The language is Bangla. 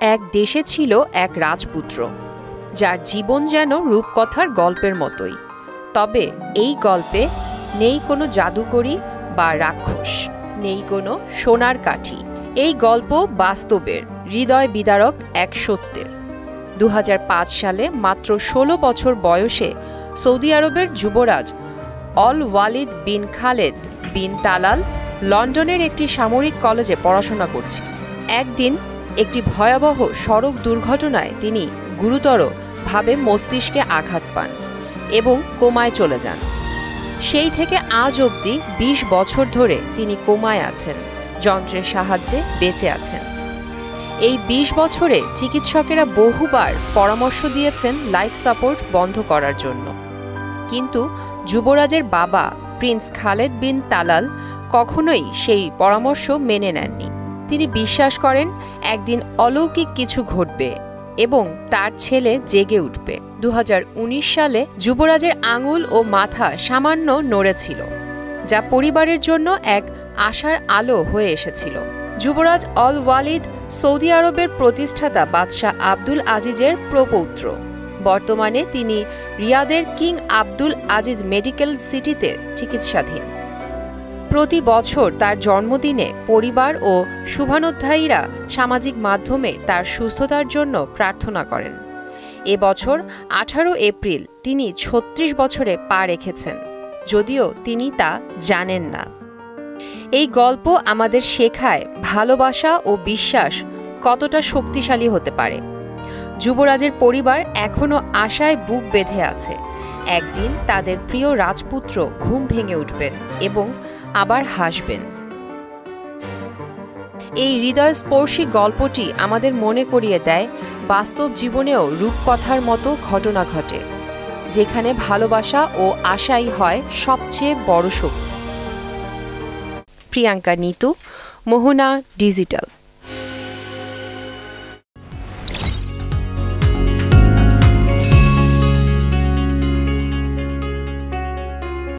এক দেশে ছিল এক রাজপুত্র, যার জীবন যেন রূপকথার গল্পের মতোই। তবে এই গল্পে নেই কোনো জাদুকরী বা রাক্ষস, নেই কোনো সোনার কাঠি। এই গল্প বাস্তবের, হৃদয় বিদারক এক সত্যের। 2005 সালে মাত্র 16 বছর বয়সে সৌদি আরবের যুবরাজ অল ওয়ালিদ বিন খালেদ বিন তালাল লন্ডনের একটি সামরিক কলেজে পড়াশোনা করছেন। একদিন একটি ভয়াবহ সড়ক দুর্ঘটনায় তিনি গুরুতরভাবে মস্তিষ্কে আঘাত পান এবং কোমায় চলে যান। সেই থেকে আজ অবধি 20 বছর ধরে তিনি কোমায় আছেন, যন্ত্রের সাহায্যে বেঁচে আছেন। এই 20 বছরে চিকিৎসকেরা বহুবার পরামর্শ দিয়েছেন লাইফ সাপোর্ট বন্ধ করার জন্য, কিন্তু যুবরাজের বাবা প্রিন্স খালেদ বিন তালাল কখনোই সেই পরামর্শ মেনে নেননি। তিনি বিশ্বাস করেন একদিন অলৌকিক কিছু ঘটবে এবং তার ছেলে জেগে উঠবে। 2019 সালে যুবরাজের আঙুল ও মাথা সামান্য নড়েছিল, যা পরিবারের জন্য এক আশার আলো হয়ে এসেছিল। যুবরাজ অল ওয়ালিদ সৌদি আরবের প্রতিষ্ঠাতা বাদশাহ আব্দুল আজিজের প্রপৌত্র। বর্তমানে তিনি রিয়াদের কিং আব্দুল আজিজ মেডিকেল সিটিতে চিকিৎসাধীন। প্রতি বছর তার জন্মদিনে পরিবার ও শুভানুধ্যায়ীরা সামাজিক মাধ্যমে তার সুস্থতার জন্য প্রার্থনা করেন। এবছর 18 এপ্রিল তিনি 36 বছরে পা রেখেছেন, যদিও তিনি তা জানেন না। এই গল্প আমাদের শেখায় ভালোবাসা ও বিশ্বাস কতটা শক্তিশালী হতে পারে। যুবরাজের পরিবার এখনও আশায় বুক বেঁধে আছে। একদিন তাদের প্রিয় রাজপুত্র ঘুম ভেঙে উঠবেন এবং আবার হাসবেন। এই হৃদয়স্পর্শী গল্পটি আমাদের মনে করিয়ে দেয় বাস্তব জীবনেও রূপকথার মতো ঘটনা ঘটে, যেখানে ভালোবাসা ও আশাই হয় সবচেয়ে বড় শক্তি। প্রিয়াঙ্কা নিতু, মোহনা ডিজিটাল।